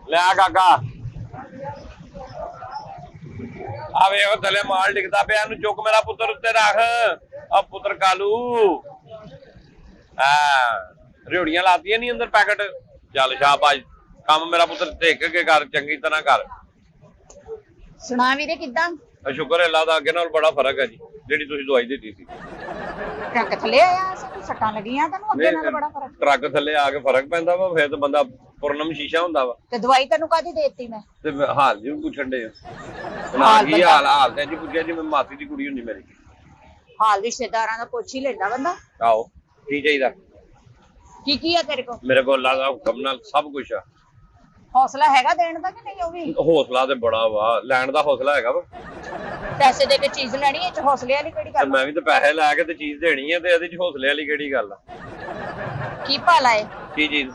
ਲੈ ਕਾਕਾ ਆ ਵੇਖ ਥੱਲੇ ਮਾਲ ਡਿੱਗਦਾ ਪਿਆ, ਇਹਨੂੰ ਚੁੱਕ ਮੇਰਾ ਪੁੱਤਰ ਉੱਤੇ ਰੱਖ। ਆ ਪੁੱਤਰ ਕਾਲੂ ਰਿਉੜੀਆਂ ਲਾਤੀਆਂ ਨੀ ਅੰਦਰ ਪੈਕਟ। ਚੱਲ ਸ਼ਾਬਾਸ਼, ਕੰਮ ਮੇਰਾ ਪੁੱਤਰ ਢਿੱਕ ਕੇ ਕਰ, ਚੰਗੀ ਤਰ੍ਹਾਂ ਕਰ। ਸੁਣਾ ਵੀਰੇ ਕਿੱਦਾਂ? ਸ਼ੁਕਰ ਅੱਲਾ ਦਾ, ਅੱਗੇ ਨਾਲ ਬੜਾ ਫਰਕ ਹੈ ਜੀ। ਜਿਹੜੀ ਤੁਸੀਂ ਦਵਾਈ ਦਿੱਤੀ ਸੀ ਟਰੱਕ ਥੱਲੇ ਆਇਆ ਸੀ, ਸੱਟਾਂ ਲੱਗੀਆਂ ਤੈਨੂੰ? ਅੱਗੇ ਨਾਲ ਬੜਾ ਫਰਕ। ਟਰੱਕ ਥੱਲੇ ਆ ਕੇ ਫਰਕ ਪੈਂਦਾ ਵਾ, ਫਿਰ ਤਾਂ ਬੰਦਾ ਪੁਰਨਮ ਸ਼ੀਸ਼ਾ ਹੁੰਦਾ ਵਾ। ਤੇ ਦਵਾਈ ਤੈਨੂੰ ਕਾਹਦੀ ਦੇਤੀ ਮੈਂ? ਤੇ ਹਾਲ ਜੀ ਪੁੱਛਣ ਦੇ ਕੀ ਹਾਲ ਤੇ ਜੀ ਪੁੱਛਿਆ ਜਿਵੇਂ ਮਾਸੀ ਦੀ ਕੁੜੀ ਹੁੰਦੀ ਮੇਰੀ। ਹਾਲ ਰਿਸ਼ਤੇਦਾਰਾਂ ਦਾ ਪੁੱਛ ਹੀ ਲੈਂਦਾ ਬੰਦਾ। ਆਓ ਕੀ ਚਾਹੀਦਾ? ਕੀ ਆ ਤੇਰੇ ਕੋਲ? ਮੇਰੇ ਕੋਲ ਅੱਲਾ ਦਾ ਹੁਕਮ ਨਾਲ ਸਭ ਕੁਛ ਆ। ਹੌਸਲਾ ਹੈਗਾ ਦੇਣ ਦਾ ਕਿ ਨਹੀਂ? ਉਹ ਵੀ ਹੌਸਲਾ ਤੇ ਬੜਾ ਵਾ, ਲੈਣ ਦਾ ਹੌਸਲਾ ਹੈਗਾ ਵਾ। ਪੈਸੇ ਦੇ ਕੇ ਚੀਜ਼ ਲੈਣੀ ਇਹ ਚ ਹੌਸਲੇ ਵਾਲੀ ਕਿਹੜੀ ਗੱਲ? ਮੈਂ ਵੀ ਤਾਂ ਪੈਸੇ ਲੈ ਕੇ ਤੇ ਚੀਜ਼ ਦੇਣੀ ਹੈ, ਤੇ ਇਹਦੇ ਚ ਹੌਸਲੇ ਵਾਲੀ ਕਿਹੜੀ ਗੱਲ ਆ? ਕੀ ਭਾਲਾ ਏ? ਕੀ ਚੀਜ਼?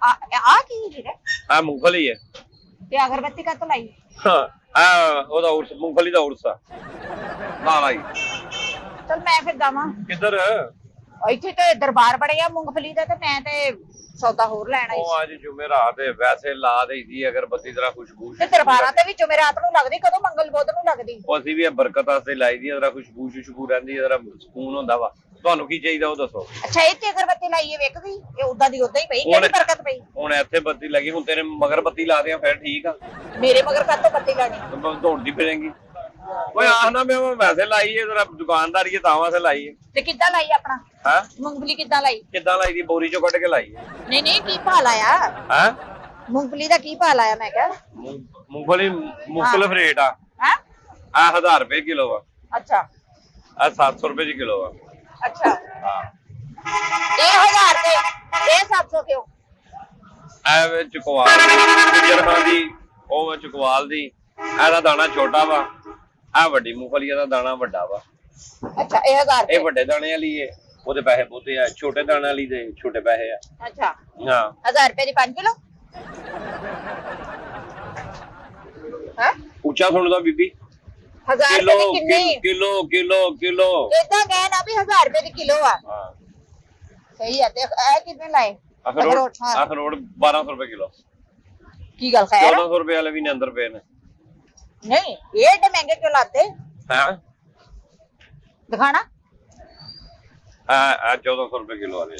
ਆ ਕੀ ਵੀਰੇ? ਆ ਮੂੰਗਫਲੀ ਹੈ। ਤੇ ਅਗਰਬੱਤੀ ਕਾਹਤੋਂ ਲਾਈ? ਹਾਂ ਉਹਦਾ ਉਰਸ, ਮੂੰਗਫਲੀ ਦਾ ਉਰਸ ਆ ਨਾਲ ਆਈ। ਚਲ ਮੈਂ ਫਿਰ ਜਾਵਾਂ ਕਿੱਧਰ? ਇੱਥੇ ਤੇ ਦਰਬਾਰ ਬੜਿਆ ਮੂੰਗਫਲੀ ਦਾ, ਤੇ ਮੈਂ ਤੇ ਸੌਦਾ ਹੋਰ ਲੈਣਾ ਈ। ਉਹ ਅੱਜ ਜੁਮੇਰਾਤ ਹੈ, ਵੈਸੇ ਲਾ ਦੇਈਦੀ ਅਗਰਬੱਤੀ ਜ਼ਰਾ ਖੁਸ਼ਬੂ। ਤੇ ਦਰਬਾਰਾਂ ਤੇ ਵੀ ਜੁਮੇਰਾਤ ਨੂੰ ਲੱਗਦੀ, ਕਦੋਂ ਮੰਗਲ ਬੁੱਧ ਨੂੰ ਲੱਗਦੀ। ਉਹ ਅਸੀਂ ਵੀ ਇਹ ਬਰਕਤ ਵਾਸਤੇ ਲਾਈ ਦੀ, ਜ਼ਰਾ ਖੁਸ਼ਬੂ ਰਹਿੰਦੀ ਹੈ, ਜ਼ਰਾ ਸਕੂਨ ਹੁੰਦਾ ਵਾ। ਤੁਹਾਨੂੰ ਕੀ ਚਾਹੀਦਾ ਉਹ ਦੱਸੋ? ਅੱਛਾ ਇੱਥੇ ਅਗਰਬੱਤੀ ਲਾਈਏ ਵੇਖ ਗਈ, ਇਹ ਉਦਾਂ ਦੀ ਉਦਾਂ ਹੀ ਪਈ, ਕਿਹੜੀ ਬਰਕਤ ਪਈ? ਹੁਣ ਇੱਥੇ ਬੱਤੀ ਲੱਗੀ, ਹੁਣ ਤੇਰੇ ਮਗਰ ਬੱਤੀ ਲਾ ਦਿਆਂ ਫਿਰ ਠੀਕ ਆ। ਮੇਰੇ ਮਗਰ ਕਾਹਤੋਂ ਬੱਤੀ ਲਾਣੀ? ਦੌੜਦੀ ਫਿਰੇਂਗੀ। ਓਏ ਆਖਣਾ ਮੈਂ ਵੈਸੇ ਲਾਈ ਹੈ, ਜ਼ਰਾ ਦੁਕਾਨਦਾਰੀ ਹੈ ਤਾਂ ਵਾਸਤੇ ਲਾਈ ਹੈ। ਤੇ ਕਿੱਦਾਂ ਲਾਈ ਆਪਣਾ? ਹਾਂ ਮੂੰਗਫਲੀ ਕਿੱਦਾਂ ਲਾਈ? ਕਿੱਦਾਂ ਲਾਈ ਦੀ? ਬੋਰੀ ਚੋਂ ਕੱਢ ਕੇ ਲਾਈ ਹੈ। ਨਹੀਂ ਕੀ ਭਾਅ ਲਾਇਆ? ਹਾਂ ਮੂੰਗਫਲੀ ਦਾ ਕੀ ਭਾਅ ਲਾਇਆ ਮੈਂ ਕਿਹਾ? ਮੂੰਗਫਲੀ ਮੁਖਤਲਿਫ ਰੇਟ ਆ। ਹਾਂ ਆ 1000 ਰੁਪਏ ਕਿਲੋ ਆ। ਅੱਛਾ ਆ 700 ਰੁਪਏ ਦੀ ਕਿਲੋ ਆ। ਅੱਛਾ ਹਾਂ ਇਹ 1000 ਤੇ ਇਹ 700 ਕਿਉਂ? ਐ ਵਿੱਚ ਚਕਵਾਲ ਗੁਜਰਾਂ ਦੀ, ਉਹ ਚਕਵਾਲ ਦੀ। ਇਹਦਾ ਦਾਣਾ ਛੋਟਾ ਵਾ, ਆ ਵੱਡੀ ਮੂੰਗਫਲੀ ਦਾ ਦਾਣਾ ਵੱਡਾ ਵਾ। ਅੱਛਾ ਇਹ 1000 ਇਹ ਵੱਡੇ ਦਾਣੇ ਵਾਲੀ ਏ, ਉਹਦੇ ਪੈਸੇ ਬਹੁਤੇ ਆ। ਛੋਟੇ ਦਾਣੇ ਵਾਲੀ ਦੇ ਛੋਟੇ ਪੈਸੇ ਆ। ਅੱਛਾ ਹਾਂ 1000 ਰੁਪਏ ਦੀ 5 ਕਿਲੋ? ਹਾਂ ਉੱਚਾ ਸੁਣਦਾ ਬੀਬੀ। 1000 ਰੁਪਏ ਦੀ ਕਿੰਨੀ? ਕਿਲੋ ਇਦਾਂ ਕਹਿ ਨਾ ਵੀ 1000 ਰੁਪਏ ਦੀ ਕਿਲੋ ਆ। ਹਾਂ ਸਹੀ ਆ। ਤੇ ਇਹ ਕਿੰਨੇ ਲਾਏ? ਅਖਰੋਟ 1200 ਰੁਪਏ ਕਿਲੋ। ਕੀ ਗੱਲ ਖੈਰ? 1400 ਰੁਪਏ ਵਾਲੇ ਵੀ ਨੇ ਅੰਦਰ ਪਏ ਨੇ। ਨਹੀਂ ਇਹ ਤੇ ਮਹਿੰਗੇ ਕਿਉਂ ਲਾਤੇ? ਹਾਂ ਦਿਖਾਣਾ। ਆ 1400 ਰੁਪਏ ਕਿਲੋ ਵਾਲੇ।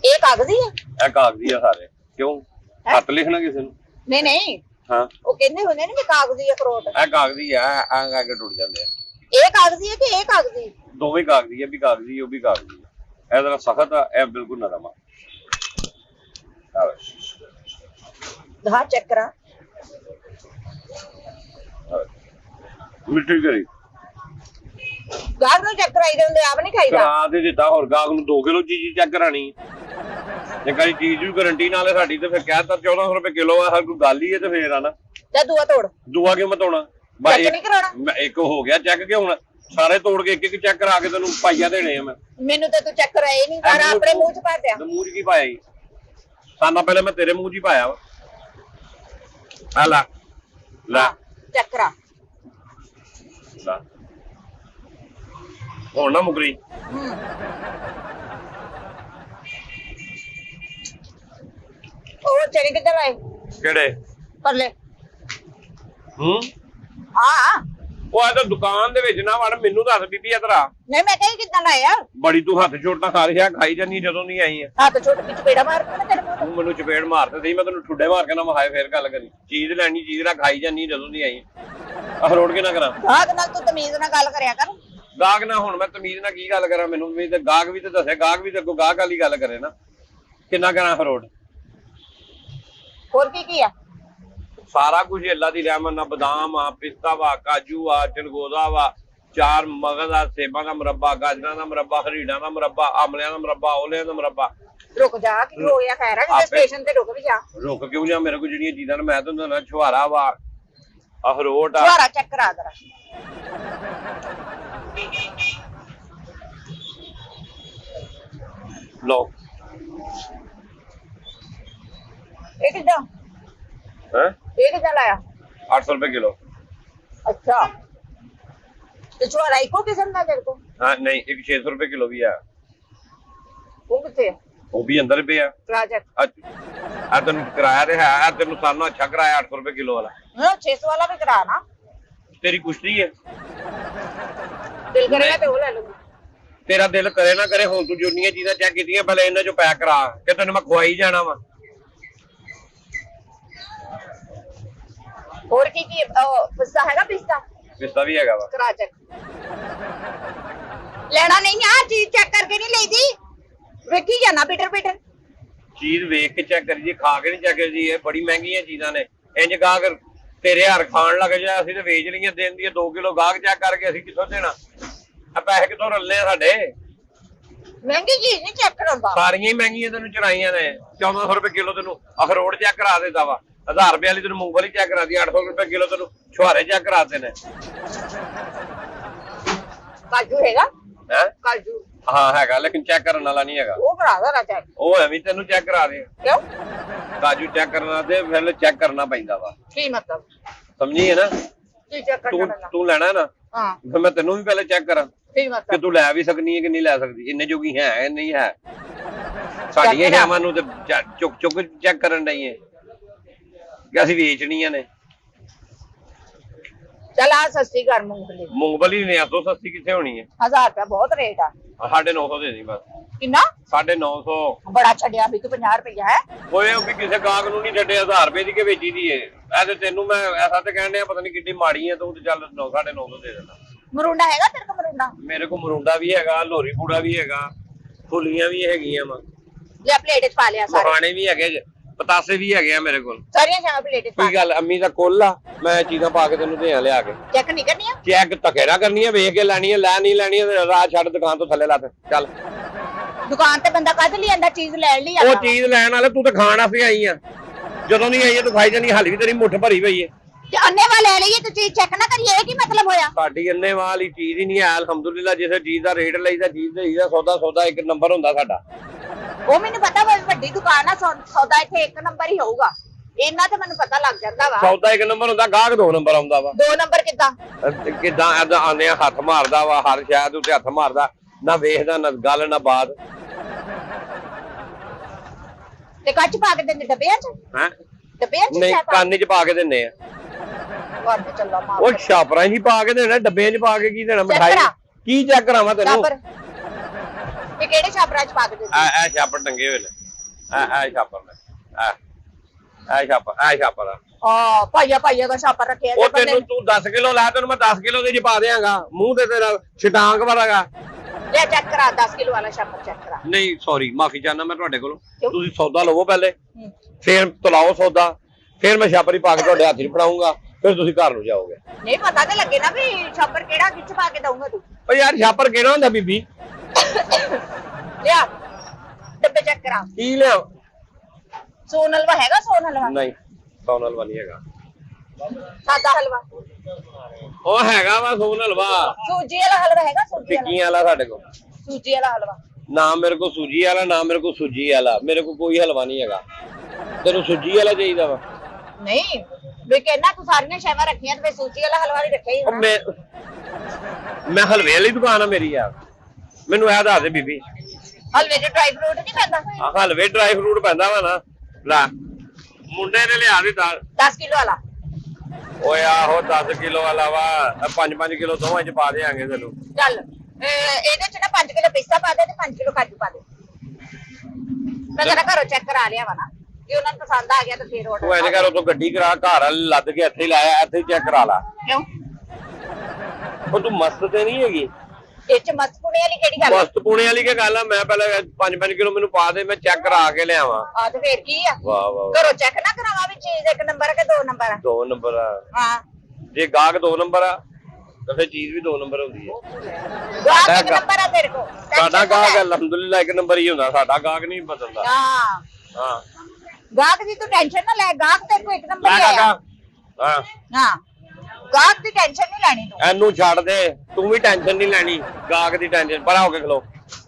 ਇਹ ਕਾਗਜ਼ੀ ਹੈ? ਇਹ ਕਾਗਜ਼ੀ ਆ ਸਾਰੇ। ਕਿਉਂ ਹੱਥ ਲਿਖਣਾ ਕਿਸੇ ਨੂੰ? ਨਹੀਂ ਹਾਂ ਉਹ ਕਹਿੰਦੇ ਹੁੰਦੇ ਨੇ ਕਿ ਕਾਗਜ਼ੀ ਅਖਰੋਟ। ਇਹ ਕਾਗਜ਼ੀ ਆ, ਆ ਕੇ ਟੁੱਟ ਜਾਂਦੇ ਆ। ਇਹ ਕਾਗਜ਼ੀ ਹੈ ਕਿ ਇਹ ਕਾਗਜ਼ੀ? ਦੋਵੇਂ ਕਾਗਜ਼ੀ ਆ, ਵੀ ਕਾਗਜ਼ੀ ਉਹ ਵੀ ਕਾਗਜ਼ੀ ਆ। ਇਹ ਜਰਾ ਸਖਤ ਆ, ਇਹ ਬਿਲਕੁਲ ਨਰਮ ਆ। ਦਿਖਾ ਚੈੱਕ ਕਰਾ। ਮਿੱਠੀ ਕਰੀ ਗਾਹਕ ਨੂੰ ਚੈੱਕ ਕਰਾਈ ਦੇ ਹੁੰਦੇ, ਆਪ ਨਹੀਂ ਖਾਈਦਾ। ਕਰਾ ਦੇ ਦਿੱਤਾ, ਹੋਰ ਗਾਹਕ ਨੂੰ 2 ਕਿਲੋ ਚੀਜ਼ ਚੈੱਕ ਕਰਾਣੀ। ਜੇ ਕਈ ਚੀਜ਼ ਦੀ ਗਾਰੰਟੀ ਨਾਲ ਹੈ ਸਾਡੀ, ਤੇ ਫਿਰ ਕਹਿਤਾ 1400 ਰੁਪਏ ਕਿਲੋ ਆ। ਹਰ ਕੋਈ ਗੱਲ ਹੀ ਹੈ ਤੇ ਫੇਰ ਆ ਨਾ। ਜਾ ਦੂਆ ਤੋੜ। ਦੂਆ ਕਿਉਂ ਮਤਾਉਣਾ? ਚੈੱਕ ਨਹੀਂ ਕਰਾਉਣਾ? ਇੱਕ ਹੋ ਗਿਆ ਚੈੱਕ, ਕਿ ਹੁਣ ਸਾਰੇ ਤੋੜ ਕੇ ਇੱਕ ਚੈੱਕ ਕਰਾ ਕੇ ਤੈਨੂੰ ਪਾਈਆ ਦੇਣੇ ਆ। ਮੈਂ ਮੈਨੂੰ ਤਾਂ ਤੂੰ ਚੈੱਕ ਕਰਾਏ ਨਹੀਂ, ਕਰ ਆਪਣੇ ਮੂੰਹ ਚ ਪਾ ਦਿਆ। ਮੂੰਹ ਚ ਕੀ ਪਾਇਆ ਜੀ? ਸਾਨਾ ਪਹਿਲਾਂ ਮੈਂ ਤੇਰੇ ਮੂੰਹ ਚ ਹੀ ਪਾਇਆ ਵਾ। ਆ ਲੈ ਚੈੱਕ ਕਰਾ। ਹੁਣ ਨਾ ਮੁਕਰੀ। ਉਹ ਚਨੇ ਕਿੱਧਰ ਆਏ? ਕਿਹੜੇ? ਪਰਲੇ। ਉਹ ਆ ਤਾਂ ਦੁਕਾਨ ਦੇ ਵਿੱਚ ਨਾ ਵੜ, ਮੈਨੂੰ ਦੱਸ ਬੀਬੀ ਇਧਰ ਆ। ਨਹੀਂ ਮੈਂ ਕਿਹਾ ਕਿੱਦਾਂ ਲਾਇਆ? ਬੜੀ ਤੂੰ ਹੱਥ ਛੋਟਾ ਖਾ ਲਿਆ, ਖਾਈ ਜਾਨੀ ਜਦੋਂ ਨਹੀਂ ਆਈ ਆ। ਹੱਥ ਛੋਟ ਕੇ ਚਪੇੜਾ ਮਾਰ ਕੇ ਤੇਰੇ ਮੂੰਹ ਤੂੰ ਮੈਨੂੰ ਚਪੇੜ ਮਾਰਦੇ ਸੀ, ਮੈਂ ਤੈਨੂੰ ਠੁੱਡੇ ਮਾਰ ਕੇ ਨਾ ਮਹਾਏ ਫੇਰ ਗੱਲ ਕਰੀ। ਚੀਜ਼ ਲੈਣੀ, ਚੀਜ਼ ਨਾ ਖਾਈ ਜਾਨੀ ਜਦੋਂ ਨਹੀਂ ਆਈ। ਅਖਰੋੜ ਕੇ ਨਾ ਕਰਾਂ। ਗਾਹਕ ਨਾਲ ਤੂੰ ਤਮੀਜ਼ ਨਾਲ ਗੱਲ ਕਰਿਆ ਕਰ। ਗਾਹਕ ਨਾਲ ਹੁਣ ਮੈਂ ਤਮੀਜ਼ ਨਾਲ ਕੀ ਗੱਲ ਕਰਾਂ? ਮੈਨੂੰ ਵੀ ਤੇ ਗਾਹਕ ਵੀ ਤੇ ਦੱਸੇ, ਗਾਹਕ ਵੀ ਤੇ ਅੱਗੋਂ ਗਾਹਕ ਵਾਲੀ ਗੱਲ ਕਰੇ ਨਾ। ਕਿੰਨਾ ਕਰਾਂ ਅਖਰੋੜ? ਹੋਰ ਕੀ ਆ? ਸਾਰਾ ਕੁਝ ਅੱਲਾ ਦੀ ਰਹਿਮਤ ਨਾਲ। ਬਦਾਮ ਆ, ਪਿਸਤਾ ਵਾ, ਕਾਜੂ ਆ, ਚਲਗੋਜ਼ਾ ਵਾ, 4 ਮਗਜ਼ ਆ, ਸੇਬਾਂ ਦਾ ਮੁਰੱਬਾ, ਗਾਜਰਾਂ ਦਾ ਮੁਰੱਬਾ, ਹਰੀੜਾਂ ਦਾ ਮੁਰੱਬਾ, ਆਮਲਿਆਂ ਦਾ ਮੁਰੱਬਾ, ਔਲਿਆਂ ਦਾ ਮੁਰੱਬਾ। ਰੁਕ ਜਾ, ਕੀ ਹੋ ਗਿਆ? ਖੈਰ ਹੈ ਸਟੇਸ਼ਨ ਤੇ ਰੁਕ ਵੀ ਜਾ। ਰੁਕ ਕਿਉਂ ਜਾ? ਮੇਰੇ ਕੋਲ ਜਿਹੜੀਆਂ ਚੀਜ਼ਾਂ ਨੇ ਮੈਂ ਤੁਹਾਨੂੰ ਦੱਸਣਾ, ਛੁਹਾਰਾ ਵਾ, ਅਖਰੋਟ ਆ। ਛੁਹਾਰਾ ਚੈੱਕ ਕਰਾ ਜਰਾ। ਲੋ ਇਹ ਕਿੱਦਾਂ? ਹੈ ਇਹ ਕਿੱਦਾਂ ਲਾਇਆ? 800 ਰੁਪਏ ਕਿਲੋ। ਅੱਛਾ ਤੇ ਛੁਹਾਰਾ ਇੱਕੋ ਕਿਸਮ ਦਾ ਤੇਰੇ ਕੋਲ? ਹਾਂ ਨਹੀਂ, ਇੱਕ 600 ਰੁਪਏ ਕਿਲੋ ਵੀ ਆ। ਉਹ ਕਿੱਥੇ? ਉਹ ਵੀ ਅੰਦਰ ਪਿਆ ਕਰਾ ਚੈੱਕ। ਆ ਤੈਨੂੰ ਕਿਰਾਇਆ ਤੇ ਹੈ ਤੈਨੂੰ ਸਾਰਿਆਂ ਅੱਛਾ ਕਿਰਾਇਆ 800 ਰੁਪਏ ਕਿਲੋ ਵਾਲਾ। 600 वाला भी करा ना, ਤੇਰੀ ਕੁਸ਼ਤੀ ਹੈ दिल करेगा तो वो ले लूंगी। ਤੇਰਾ ਦਿਲ ਕਰੇ ਨਾ ਕਰੇ ਹੁਣ ਤੂੰ ਜਿੰਨੀਆਂ ਚੀਜ਼ਾਂ ਚੈੱਕ ਕੀਤੀਆਂ ਪਹਿਲੇ ਇਹਨਾਂ ਚੋਂ ਪੈਕ ਕਰਾ ਕਿ ਤੈਨੂੰ ਮੈਂ ਖਵਾਈ ਜਾਣਾ ਵਾ। और की पिस्ता हैगा, पिस्ता ਪਿਸਤਾ ਵੀ ਹੈਗਾ ਵਾ। करा चेक। लेना नहीं आ चीज चेक करके नहीं लेदी, वेखी जाना पीटर पीटर। ਚੀਜ਼ ਵੇਖ ਕੇ ਚੈੱਕ ਕਰੀ ਜੀ, ਖਾ ਕੇ ਨਹੀਂ ਚੈੱਕ ਕਰੀ ਜੀ। ਇਹ ਬੜੀ ਮਹਿੰਗੀਆਂ ਚੀਜ਼ਾਂ ਨੇ। ਇੰਜ ਗਾ ਕਰ ਤੇਰੇ ਹਰ ਖਾਣ ਲੱਗ ਜਾ, ਅਸੀਂ ਤੇ ਵੇਚ ਲਈਆਂ ਦਿਨ ਦੀ 2 ਕਿਲੋ ਗਾਹਕ ਚੈੱਕ ਕਰਕੇ ਅਸੀਂ ਕਿੱਥੋਂ ਦੇਣਾ? ਆ ਪੈਸੇ ਕਿੱਥੋਂ ਰੱਲੇ ਆ ਸਾਡੇ? महंगी चीज नहीं चेक करांदा। ਸਾਰੀਆਂ ਹੀ ਮਹਿੰਗੀਆਂ ਤੈਨੂੰ ਚੜਾਈਆਂ ਨੇ। 1400 ਰੁਪਏ ਕਿਲੋ ਤੈਨੂੰ ਅਖਰੋਟ ਚੈੱਕ ਕਰਾ ਦਿੱਤਾ ਵਾ। 1000 ਰੁਪਏ ਵਾਲੀ ਤੈਨੂੰ ਮੂੰਗਫਲੀ ਚੈੱਕ ਕਰਾ ਦੀ। 800 ਰੁਪਏ ਕਿਲੋ ਤੈਨੂੰ ਛੁਹਾਰੇ ਚੈੱਕ ਕਰਾਤੇ ਨੇ। काजू हैगा, ਹੈ काजू ਹਾਂ ਹੈਗਾ, ਲੇਕਿਨ ਚੈੱਕ ਕਰਨ ਵਾਲਾ ਨਹੀਂ ਹੈਗਾ। वो करा देना चेक। ਉਹ ਐਵੇਂ ਤੈਨੂੰ ਚੈੱਕ ਕਰਾ ਦੇ। क्यों ਕਾਜੂ ਚੈੱਕ ਕਰਨਾ ਤੇ ਫਿਰ ਚੈੱਕ ਕਰਨਾ ਪੈਂਦਾ ਵਾ। की मतलब ਸਮਝੀ ਹੈ ਨਾ? की चेक ਤੂੰ करना? ਤੂੰ ਲੈਣਾ ਨਾ, हां ਫਿਰ ਮੈਂ ਤੈਨੂੰ ਵੀ ਪਹਿਲੇ ਚੈੱਕ ਕਰਾਂ की ਕਿ मतलब ਤੂੰ ਲੈ ਵੀ ਸਕਨੀ ਹੈ ਕਿ ਨਹੀਂ ਲੈ ਸਕਦੀ। ਇੰਨੇ ਜੋਗੀ ਹੈ ਨਹੀਂ ਹੈ। ਸਾਡੀਆਂ ਸ਼ਾਮਾਂ ਨੂੰ ਤੇ ਚੁੱਕ ਚੁੱਕ ਚੈੱਕ ਕਰਨ ਡਈ ਹੈ ਕਿ ਅਸੀਂ ਵੇਚਣੀਆਂ ਨੇ। चल आ सस्ती कर मूंगफली। ਮੂੰਗਫਲੀ ਨੇ ਤੋਂ ਸਸਤੀ ਕਿੱਥੇ ਹੋਣੀ ਹੈ? 1000 रुपया बहुत रेट है। 950 ਦੇ ਦੀ ਬਸ। कितना 950। बड़ा छड़िया भी तो 50 रुपया है। ਓਏ ਉਹ ਵੀ ਕਿਸੇ ਗਾਹਕ ਨੂੰ ਨਹੀਂ ਛੱਡੇ 1000 ਰੁਪਏ ਦੀ ਕਿ ਵੇਚੀ ਦੀ ਏ। ਐ ਤੇ ਤੈਨੂੰ ਮੈਂ ਐਸਾ ਤੇ ਕਹਿਣ ਡਿਆ ਪਤਾ ਨਹੀਂ ਕਿੱਡੀ ਮਾੜੀ ਹੈ ਤੂੰ ਤੇ ਚੱਲ 950 ਦੇ ਦੇਣਾ। मरुंडा हैगा तेरे को? मरुंडा ਮੇਰੇ ਕੋਲ ਮਰੂੰਡਾ ਵੀ ਹੈਗਾ, ਲੋਰੀ ਪੂੜਾ ਵੀ ਹੈਗਾ, ਫੁੱਲੀਆਂ ਵੀ ਹੈਗੀਆਂ ਵਾ, ले प्लेट च पा लिया सारे। ਮਖਾਣੇ ਵੀ ਹੈਗੇ, ਪਤਾਸੇ ਵੀ ਹੈਗੇ ਆ ਮੇਰੇ ਕੋਲ। सारियां शाम प्लेट च पा। ਕੋਈ ਗੱਲ ਅੰਮੀ ਦਾ ਕੋਲ ਆ, ਮੈਂ ਚੀਜ਼ਾਂ ਪਾ ਕੇ ਤੈਨੂੰ ਦੇਆਂ ਲਿਆ ਕੇ। चेक नहीं करनी है? ਚੈੱਕ ਧੱਕੇ ਨਾ ਕਰਨੀ ਹੈ, ਵੇਖ ਕੇ ਲੈਣੀ ਹੈ। ਲੈ ਨਹੀਂ ਲੈਣੀ ਹੈ ਰਾਹ ਛੱਡ, ਦੁਕਾਨ ਤੋਂ ਥੱਲੇ ਲੱਥ ਚੱਲ। दुकान ते बंदा कद ली आंदा चीज लैण ली ਉਹ आंदा। ਚੀਜ਼ ਲੈਣ ਵਾਲੇ ਤੂੰ ਤਾਂ ਖਾਣ ਵਾਸਤੇ ਆਈ ਆ। ਜਦੋਂ ਨਹੀਂ ਆਈ ਤੂੰ ਖਾਈ ਜਾਨੀ, ਹਾਲੀ ਵੀ ਤੇਰੀ ਮੁੱਠ ਭਰੀ ਪਈ ਹੈ। ते अन्ने वाले ले लिए तो चीज चेक ना करिए, ये की मतलब होया? ਸਾਡੀ ਅੰਨੇ ਵਾਲੀ ਚੀਜ਼ ਹੀ ਨਹੀਂ ਹੈ ਅਲਹਮਦੁਲਿਲਾ। ਜਿਸੇ ਚੀਜ਼ ਦਾ ਰੇਟ ਲਈਦਾ, ਚੀਜ਼ ਦਾ ਸੌਦਾ ਇੱਕ ਨੰਬਰ ਹੁੰਦਾ ਸਾਡਾ। ਉਹ ਮੈਨੂੰ ਪਤਾ ਵਾ, ਵੱਡੀ ਦੁਕਾਨ ਆ, ਸੌਦਾ ਇੱਥੇ ਇੱਕ ਨੰਬਰ ਹੀ ਹੋਊਗਾ। ਇਹਨਾਂ ਤੇ ਮੈਨੂੰ ਪਤਾ ਲੱਗ ਜਾਂਦਾ ਵਾ। ਸੌਦਾ ਇੱਕ ਨੰਬਰ ਹੁੰਦਾ, ਗਾਹਕ 2 ਨੰਬਰ ਆਉਂਦਾ ਵਾ। 2 ਨੰਬਰ ਕਿੱਦਾਂ? ਕਿਦਾਂ ਏਦਾਂ ਆਉਂਦੇ ਆ, ਹੱਥ ਮਾਰਦਾ ਵਾ ਹਰ ਸ਼ਾਇਦ ਉੱਤੇ, ਹੱਥ ਮਾਰਦਾ ਨਾ, ਵੇਖਦਾ ਨਾ ਗੱਲ ਨਾ ਬਾਤ। ਤੇ ਕੱਚ ਪਾ ਕੇ ਦਿੰਦੇ ਡੱਬਿਆਂ ਚ? ਹੈ ਡੱਬਿਆਂ ਚ ਨਹੀਂ, ਪਾ ਕੰਨ 'ਚ ਪਾ ਕੇ ਦਿੰਨੇ ਆ। ਕੇ ਚੱਲਾ ਮਾਰ। ਉਹ ਛਾਪਰਾਂ 'ਚ ਹੀ ਪਾ ਕੇ ਦੇਣਾ, ਡੱਬਿਆਂ 'ਚ ਪਾ ਕੇ ਕੀ ਦੇਣਾ? ਮਿਠਾਈ ਕਰਾ। ਕੀ ਚੈੱਕ ਕਰਾਵਾਂ ਤੈਨੂੰ? ਛਾਪਰ ਤੇ ਕਿਹੜੇ ਛਾਪਰਾਂ ਚ ਪਾ ਕੇ ਦਿੰਦੇ? ਐ ਛਾਪਰ ਟੰਗੇ ਹੋਏ ਨੇ। ਐ ਛਾਪਰ ਨੇ। ਐ ਛਾਪਰ ਆ। ਭਾਈਆ ਦਾ ਛਾਪਰ ਰੱਖਿਆ ਉਹ ਤੈਨੂੰ ਤੂੰ 10 ਕਿਲੋ ਲੈ, ਤੈਨੂੰ ਮੈਂ 10 ਕਿਲੋ ਦੇ 'ਚ ਪਾ ਦਿਆਂਗਾ। ਮੂੰਹ ਤੇ ਤੇਰਾ ਛਟਾਂਗ ਵਾਲਾਗਾ। ਲੈ ਚੈੱਕ ਕਰਾ 10 ਕਿਲੋ ਵਾਲਾ ਛਾਪਰ ਚੈੱਕ ਕਰਾ। ਨਹੀਂ ਸੌਰੀ, ਮਾਫੀ ਚਾਹਨਾ ਮੈਂ ਤੁਹਾਡੇ ਕੋਲੋਂ। ਕਿਉਂ? ਤੁਸੀਂ ਸੌਦਾ ਲਵੋ ਪਹਿਲੇ, ਫਿਰ ਤੁਲਾਓ ਸੌਦਾ, ਫਿਰ ਮੈਂ ਛਾਪਰ ਹੀ ਪਾ ਕੇ ਤੁਹਾਡੇ ਹੱਥ 'ਚ ਫੜਾਉਂਗਾ, ਫਿਰ ਤੁਸੀਂ ਘਰ ਨੂੰ ਜਾਓਗੇ। ਨਹੀਂ ਪਤਾ ਤੇ ਲੱਗੇ ਨਾ ਵੀ ਛਾਪਰ ਕਿਹੜਾ ਕਿੱਚ ਪਾ ਕੇ ਦਊਂਗਾ ਤੂੰ। ਓ ਯਾਰ ਛਾਪਰ ਕਿਹੜਾ ਹੁੰਦਾ ਬੀਬੀ? ਲਿਆ ਡੱਬੇ ਚੈੱਕ ਕਰਾ। ਕੀ ਲਿਆਓ? ਸੋਨ ਹਲਵਾ ਹੈਗਾ? ਸੋਨ ਹਲਵਾ ਨਹੀਂ, ਸੋਨ ਹਲਵਾ ਨਹੀਂ ਹੈਗਾ। ਸਾਦਾ ਹਲਵਾ? ਉਹ ਹੈਗਾ ਵਾ ਸੋਨ ਹਲਵਾ। ਸੂਜੀ ਵਾਲਾ ਹਲਵਾ ਹੈਗਾ? ਸੂਜੀ ਵਾਲਾ? ਟਿੱਕੀਆਂ ਵਾਲਾ ਸਾਡੇ ਕੋਲ। ਸੂਜੀ ਵਾਲਾ ਹਲਵਾ? ਨਾ ਮੇਰੇ ਕੋਲ ਸੂਜੀ ਵਾਲਾ, ਨਾ ਮੇਰੇ ਕੋਲ ਸੂਜੀ ਵਾਲਾ। ਮੇਰੇ ਕੋਲ ਕੋਈ ਹਲਵਾ ਨਹੀਂ ਹੈਗਾ। ਤੈਨੂੰ ਸੂਜੀ ਵਾਲਾ ਚਾਹੀਦਾ ਵਾ? ਨਹੀਂ ਵੀ ਕਹਿੰਦਾ ਤੂੰ ਸਾਰੀਆਂ ਸ਼ੈਵਾਂ ਰੱਖੀਆਂ ਤੇ ਸੂਜੀ ਵਾਲਾ ਹਲਵਾ ਵੀ ਰੱਖਿਆ ਹੀ ਉਹ ਹੋਣਾ। ਮੈਂ ਹਲਵੇ ਵਾਲੀ ਦੁਕਾਨ ਆ ਮੇਰੀ ਯਾਰ, ਮੈਨੂੰ ਇਹ ਦੱਸ ਦੇ ਬੀਬੀ। ਹਲਵੇ ਚ ਡਰਾਈ ਫਰੂਟ ਨਹੀਂ ਪੈਂਦਾ? ਹਲਵੇ ਡਰਾਈ ਫਰੂਟ ਪੈਂਦਾ ਵਾ ਨਾ। ਲੈ ਮੁੰਡੇ ਨੇ ਲਿਆ ਦਿੱਤਾ 10 ਕਿਲੋ ਵਾਲਾ। ਓਏ ਆਹੋ 10 ਕਿਲੋ ਵਾਲਾ ਵਾ। 5-5 ਕਿਲੋ ਦੋਵਾਂ 'ਚ ਪਾ ਦੇਾਂਗੇ ਤੈਨੂੰ। ਚੱਲ ਇਹਦੇ ਚ ਨਾ 5 ਕਿਲੋ ਪਿਸਤਾ ਪਾ ਦੇ ਤੇ 5 ਕਿਲੋ ਕਾਜੂ ਪਾ ਦੇ। ਮੈਂ ਤੇਰਾ ਘਰੋਂ ਚੈੱਕ ਕਰਾ ਲਿਆ ਵਾ ਨਾ, ਜੇ ਉਹਨਾਂ ਨੂੰ ਪਸੰਦ ਆ ਗਿਆ ਤਾਂ ਫੇਰ ਤੂੰ ਐਂ ਕਰ, ਉਤੋਂ ਗੱਡੀ ਕਰਾ, ਘਰ ਲੱਦ ਕੇ ਇੱਥੇ ਹੀ ਲਾਇਆ, ਇੱਥੇ ਹੀ ਚੈੱਕ ਕਰਾ ਲਾ। ਕਿਉਂ? ਉਹ ਤੂੰ ਮਸਤ ਤੇ ਨਹੀਂ ਹੈਗੀ? ਇਹ ਚ ਮਸਤ ਪੁਣੇ ਵਾਲੀ ਕਿਹੜੀ ਗੱਲ? ਮਸਤ ਪੁਣੇ ਵਾਲੀ ਕੀ ਗੱਲ ਆ? ਮੈਂ ਪਹਿਲਾਂ 5-5 ਕਿਲੋ ਮੈਨੂੰ ਪਾ ਦੇ, ਮੈਂ ਚੈੱਕ ਕਰਾ ਕੇ ਲਿਆਵਾਂ। ਆ ਤੇ ਫੇਰ ਕੀ ਆ? ਵਾਹ ਵਾਹ, ਘਰੋਂ ਚੈੱਕ ਨਾ ਕਰਾਵਾ ਵੀ ਚੀਜ਼ 1 ਨੰਬਰ ਆ ਕਿ 2 ਨੰਬਰ ਆ? 2 ਨੰਬਰ ਆ। ਹਾਂ, ਜੇ ਗਾਹਕ 2 ਨੰਬਰ ਆ ਤਾਂ ਫਿਰ ਚੀਜ਼ ਵੀ 2 ਨੰਬਰ ਹੁੰਦੀ ਹੈ। ਗਾਹਕ 1 ਨੰਬਰ ਆ ਤੇਰੇ ਕੋ? ਸਾਡਾ ਗਾਹਕ ਅਲਹਮਦੁਲਿਲਾ 1 ਨੰਬਰ ਹੀ ਹੁੰਦਾ। ਸਾਡਾ ਗਾਹਕ ਨਹੀਂ ਬਦਲਦਾ। ਹਾਂ, ਹਾਂ ਗਾਹਕ ਦੀ ਤੂੰ ਟੈਨਸ਼ਨ ਨਾ ਲੈ, ਗਾਹਕ ਤੇਰੇ ਕੋ 1 ਨੰਬਰ ਹੀ ਆਇਆ। ਹਾਂ, ਹਾਂ, ਗਾਹਕ ਦੀ ਟੈਨਸ਼ਨ ਨਹੀਂ ਲੈਣੀ ਤੂੰ। ਇਹਨੂੰ ਛੱਡ ਦੇ, ਤੂੰ ਵੀ ਟੈਨਸ਼ਨ ਨਹੀਂ ਲੈਣੀ। ਗਾਹਕ ਦੀ ਟੈਨਸ਼ਨ ਪਰਾਂ ਹੋ ਕੇ ਖਲੋ।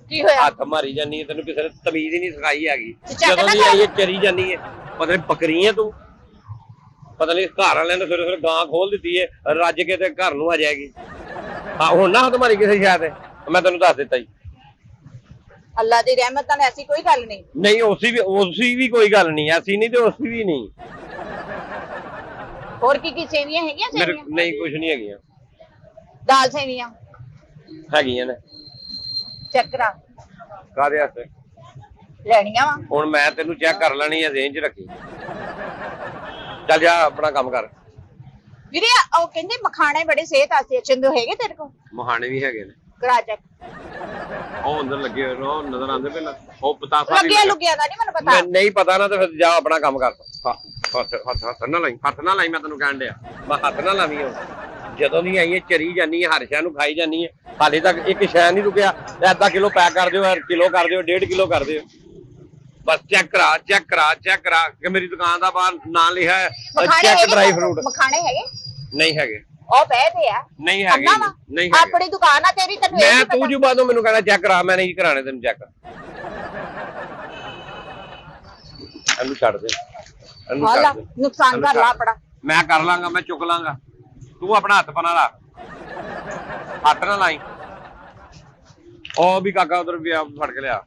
ਕੀ ਹੋਇਆ? ਹੱਥ ਮਾਰੀ ਜਾਨੀ ਹੈ, ਤੈਨੂੰ ਕਿਸੇ ਨੇ ਤਮੀਜ਼ ਹੀ ਨਹੀਂ ਸਿਖਾਈ ਹੈਗੀ। ਚੱਕ ਜਦੋਂ ਨਾ ਦੀ ਆਈ ਹੈ ਚਰੀ ਜਾਨੀ ਹੈ। ਪਤਾ ਨਹੀਂ ਬੱਕਰੀ ਹੈ ਤੂੰ, ਪਤਾ ਨਹੀਂ ਘਰ ਵਾਲਿਆਂ ਨੇ ਫਿਰ ਗਾਂ ਖੋਲ ਦਿੱਤੀ ਹੈ, ਰੱਜ ਕੇ ਤੇ ਘਰ ਨੂੰ ਆ ਜਾਏਗੀ। ਹਾਂ ਹੁਣ ਨਾ ਹੱਥ ਮਾਰੀ ਕਿਸੇ ਸ਼ਾਇਦ, ਮੈਂ ਤੈਨੂੰ ਦੱਸ ਦਿੱਤਾ ਜੀ। ਅੱਲਾ ਦੀ ਰਹਿਮਤ ਨਾਲ ਐਸੀ ਕੋਈ ਗੱਲ ਨਹੀਂ। ਨਹੀਂ ਉਸੀ ਵੀ ਕੋਈ ਗੱਲ ਨਹੀਂ, ਐਸੀ ਨਹੀਂ ਤੇ ਉਸੀ ਵੀ ਨਹੀਂ। ਹੋਰ ਕੀ ਸੇਵੀਆਂ ਹੈਗੀਆਂ? ਸੇਵੀਆਂ ਨਹੀਂ ਕੁਝ ਨਹੀਂ ਹੈਗੀਆਂ। ਦਾਲ ਸੇਵੀਆਂ ਹੈਗੀਆਂ ਨੇ। ਚੈੱਕ ਕਰਾ। ਕਾਹਦੇ ਵਾਸਤੇ ਲੈਣੀਆਂ ਵਾ? ਹੁਣ ਮੈਂ ਤੈਨੂੰ ਚੈੱਕ ਕਰ ਲੈਣੀ ਹੈ, ਰੇਂਜ ਰੱਖੀ। ਚੱਲ ਜਾ ਆਪਣਾ ਕੰਮ ਕਰ। ਵੀਰੇ ਉਹ ਕਹਿੰਦੇ ਮਖਾਣੇ ਬੜੇ ਸਿਹਤ ਵਾਸਤੇ ਅੱਛੇ ਹੁੰਦੇ, ਹੈਗੇ ਤੇਰੇ ਕੋਲ? ਮਖਾਣੇ ਵੀ ਹੈਗੇ ਨੇ। ਕਰਾ ਚੈੱਕ। ਉਹ ਅੰਦਰ ਲੱਗੇ ਹੋਏ ਨੇ, ਉਹ ਨਜ਼ਰ ਆਉਂਦੇ ਪਏ ਨਾ। ਉਹ ਪਤਾਸਾ ਵੀ ਲੱਗਿਆ ਦਾ ਨਹੀਂ ਮੈਨੂੰ ਪਤਾ। ਨਹੀਂ ਪਤਾ ਨਾ ਤੇ ਫਿਰ ਜਾ ਆਪਣਾ ਕੰਮ ਕਰ। ਹੱਥ ਨਾ ਲਾਈ, ਮੈਂ ਤੈਨੂੰ ਕਹਿਣ ਡਿਆ ਮੈਂ ਹੱਥ ਨਾ ਲਾਵੀਂ। ਜਦੋਂ ਦੀ ਆਈ ਹੈ ਚਰੀ ਜਾਨੀ ਹੈ, ਹਰ ਸ਼ੈ ਨੂੰ ਖਾਈ ਜਾਨੀ ਹੈ, ਹਾਲੇ ਤੱਕ ਇੱਕ ਸ਼ੈ ਨਹੀਂ ਰੁਕਿਆ। ਅੱਧਾ ਕਿਲੋ ਪੈਕ ਕਰ ਦਿਓ, ਕਿਲੋ ਕਰ ਦਿਓ, 1.5 ਕਿਲੋ ਕਰ ਦਿਓ। ਬਸ ਚੈੱਕ ਕਰਾ ਕਿ ਮੇਰੀ ਦੁਕਾਨ ਦਾ ਬਾਹਰ ਨਾਂ ਲਿਖਿਆ ਹੈ ਚੈੱਕ ਡਰਾਈ ਫਰੂਟ। ਮਖਾਣੇ ਹੈਗੇ? ਨਹੀਂ ਹੈਗੇ। ਉਹ ਬਹਿਦੇ ਆ। ਨਹੀਂ ਹੈਗੇ, ਨਹੀਂ ਹੈਗੇ। ਆਪਣੀ ਦੁਕਾਨ ਆ ਤੇਰੀ, ਤੈਨੂੰ ਇਹ ਮੈਂ ਤੂੰ ਜੁਬਾਨ ਤੋਂ ਮੈਨੂੰ ਕਹਿੰਦਾ ਚੈੱਕ ਕਰਾ, ਮੈਂ ਨਹੀਂ ਕਰਾਣੇ ਤੈਨੂੰ ਚੈੱਕ। ਇਹਨੂੰ ਛੱਡ ਦੇ, ਇਹਨੂੰ ਛੱਡ ਦੇ। ਨੁਕਸਾਨ ਕਰ ਲਾ ਆਪਣਾ। ਮੈਂ ਕਰ ਲਾਂਗਾ, ਮੈਂ ਚੁੱਕ ਲਾਂਗਾ, ਤੂੰ ਆਪਣਾ ਹੱਥ ਪਨਾ ਲਾ। ਹੱਥ ਨਾ ਲਾਈ। ਉਹ ਵੀ ਕਾਕਾ ਉਧਰ ਵੀ ਫੜ ਕੇ ਲਿਆ।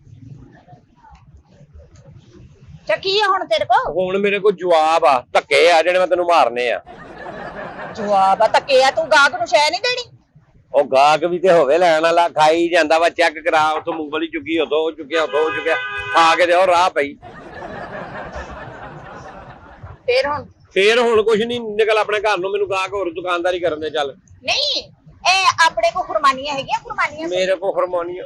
ਚੱਕੀ ਆ ਹੁਣ ਤੇਰੇ ਕੋਲ? ਹੁਣ ਮੇਰੇ ਕੋਲ ਜਵਾਬ ਆ, ਧੱਕੇ ਆ ਜਿਹੜੇ ਮੈਂ ਤੈਨੂੰ ਮਾਰਨੇ ਆ। ਜਵਾਬ ਆ ਧੱਕੇ ਆ? ਤੂੰ ਗਾਹਕ ਨੂੰ ਸ਼ੈ ਨਹੀਂ ਦੇਣੀ? ਉਹ ਗਾਹਕ ਵੀ ਤੇ ਹੋਵੇ ਲੈਣ ਵਾਲਾ, ਖਾਈ ਜਾਂਦਾ ਵਾ। ਚੈੱਕ ਕਰਾ, ਉਥੋਂ ਮੂੰਗਫਲੀ ਚੁੱਕੀ, ਉਥੋਂ ਉਹ ਚੁੱਕਿਆ, ਉਥੋਂ ਉਹ ਚੁੱਕਿਆ, ਖਾ ਕੇ ਦਿਓ ਰਾਹ ਪਈ। ਫੇਰ ਹੁਣ ਕੁਛ ਨਹੀਂ, ਨਿਕਲ ਆਪਣੇ ਘਰ ਨੂੰ। ਮੈਨੂੰ ਗਾਹਕ ਹੋਰ ਦੁਕਾਨਦਾਰੀ ਕਰਨ ਦੇ। ਚੱਲ। ਨਹੀਂ ਇਹ ਆਪਣੇ ਕੋਲ ਖੁਰਮਾਨੀਆਂ ਹੈਗੀਆਂ? ਖੁਰਮਾਨੀਆਂ ਮੇਰੇ ਕੋਲ ਖੁਰਮਾਨੀਆਂ